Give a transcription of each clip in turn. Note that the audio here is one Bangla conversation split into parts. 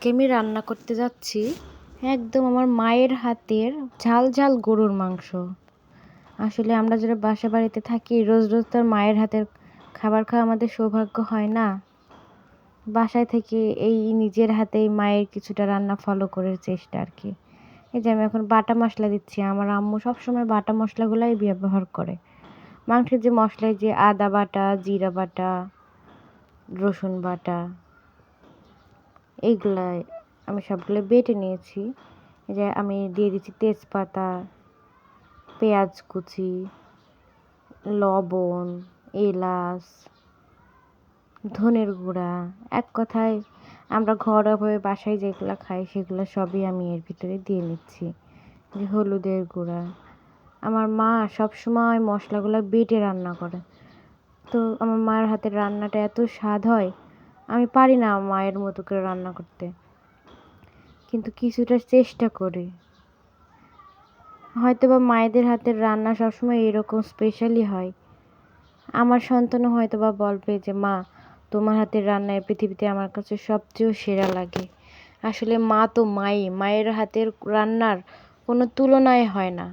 আমি রান্না করতে যাচ্ছি একদম আমার মায়ের হাতের ঝাল ঝাল গরুর মাংস। আসলে আমরা যারা বাসা বাড়িতে থাকি রোজ রোজ তো আর মায়ের হাতের খাবার খাওয়া আমাদের সৌভাগ্য হয় না। বাসায় থেকে এই নিজের হাতেই মায়ের কিছুটা রান্না ফলো করার চেষ্টা আর কি। এই যে আমি এখন বাটা মশলা দিচ্ছি, আমার আম্মু সবসময় বাটা মশলাগুলাই ব্যবহার করে। মাংসের যে মশলায় যে আদা বাটা, জিরা বাটা, রসুন বাটা, এইগুলাই আমি সবগুলো বেটে নিয়েছি। এই যে আমি দিয়ে দিচ্ছি তেজপাতা, পেঁয়াজ কুচি, লবণ, এলাচ, ধনের গুঁড়া, এক কথায় আমরা ঘরোয়াভাবে বাসায় যেগুলো খাই সেগুলো সবই আমি এর ভিতরে দিয়ে নিচ্ছি। যে হলুদের গুঁড়া, আমার মা সবসময় মশলাগুলো বেটে রান্না করে, তো আমার মায়ের হাতের রান্নাটা এত স্বাদ হয়, আমি পারি না মায়ের মতো করে রান্না করতে, কিন্তু কিছুটা চেষ্টা করি। হয়তো বা মায়েদের হাতের রান্না সবসময় এরকম স্পেশালি হয়। আমার সন্তানও হয়তো বা বলবে যে মা তোমার হাতের রান্না এই পৃথিবীতে আমার কাছে সবচেয়ে সেরা লাগে। আসলে মা তো মাই, মায়ের হাতের রান্নার কোনো তুলনাই হয় না।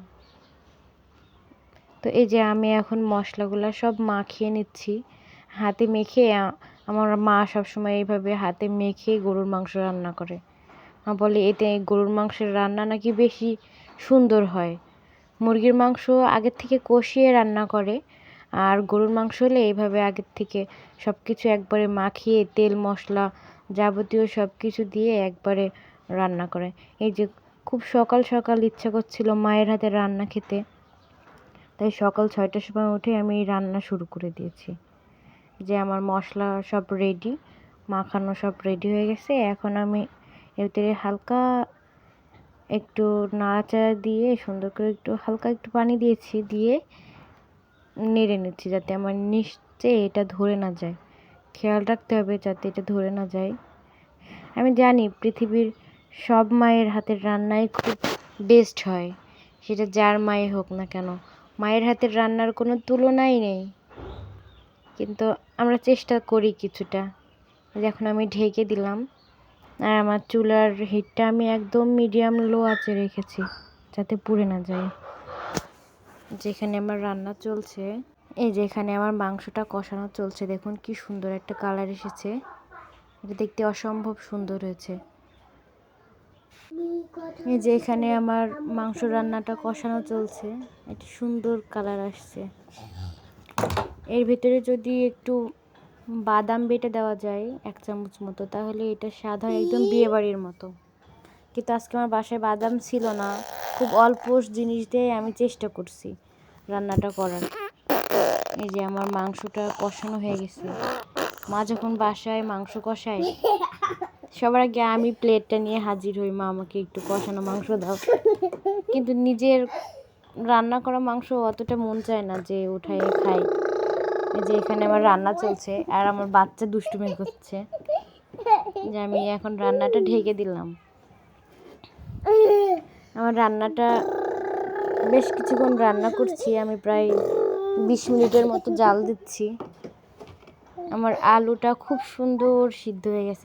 তো এই যে আমি এখন মশলাগুলো সব মাখিয়ে নিচ্ছি হাতে মেখে। আমার মা সবসময় এইভাবে হাতে মেখে গরুর মাংস রান্না করে। মা বলে এতে গরুর মাংসের রান্না নাকি বেশি সুন্দর হয়। মুরগির মাংস আগের থেকে কষিয়ে রান্না করে, আর গরুর মাংস হলে এইভাবে আগের থেকে সব কিছু একবারে মাখিয়ে তেল মশলা যাবতীয় সব কিছু দিয়ে একবারে রান্না করে। এই যে খুব সকাল সকাল ইচ্ছা করছিল মায়ের হাতে রান্না খেতে, তাই সকাল 6টার সময় উঠে আমি রান্না শুরু করে দিয়েছি। যে আমার মশলা সব রেডি, মাখানো সব রেডি হয়ে গেছে। এখন আমি এর ভিতরে হালকা একটু নাড়াচাড়া দিয়ে সুন্দর করে একটু হালকা একটু পানি দিয়েছি, দিয়ে নেড়ে নিচ্ছি যাতে আমার নিচে এটা ধরে না যায়। খেয়াল রাখতে হবে যাতে এটা ধরে না যায়। আমি জানি পৃথিবীর সব মায়ের হাতের রান্নাই খুব বেস্ট হয়, সেটা যার মায়ের হোক না কেন, মায়ের হাতের রান্নার কোনো তুলনাই নেই। কিন্তু আমরা চেষ্টা করি কিছুটা। এখন আমি ঢেকে দিলাম, আর আমার চুলার হিটটা আমি একদম মিডিয়াম লো আঁচে রেখেছি যাতে পুড়ে না যায়। যেখানে আমার রান্না চলছে, এই যেখানে আমার মাংসটা কষানো চলছে, দেখুন কি সুন্দর একটা কালার এসেছে। এটা দেখতে অসম্ভব সুন্দর হয়েছে। এই যে এখানে আমার মাংস রান্নাটা কষানো চলছে, একটা সুন্দর কালার আসছে। এর ভিতরে যদি একটু বাদাম বেটে দেওয়া যায় 1 চামচ মতো, তাহলে এটা স্বাদ হয় একদম বিয়েবাড়ির মতো। কিন্তু আজকে আমার বাসায় বাদাম ছিল না, খুব অল্প জিনিস দিয়ে আমি চেষ্টা করছি রান্নাটা করার। এই যে আমার মাংসটা কষানো হয়ে গেছে। মা যখন বাসায় মাংস কষায় সবার আগে আমি প্লেটটা নিয়ে হাজির হই, মা আমাকে একটু কষানো মাংস দাও। কিন্তু নিজের রান্না করা মাংস অতটা মন চায় না যে উঠাই খাই। এই যে এখানে আমার রান্না চলছে আর আমার বাচ্চা দুষ্টুমি করছে। যে আমি এখন রান্নাটা ঢেকে দিলাম। আমার রান্নাটা বেশ কিছুক্ষণ রান্না করছি, আমি প্রায় 20 মিনিটের মতো জাল দিচ্ছি। আমার আলুটা খুব সুন্দর সিদ্ধ হয়ে গেছে।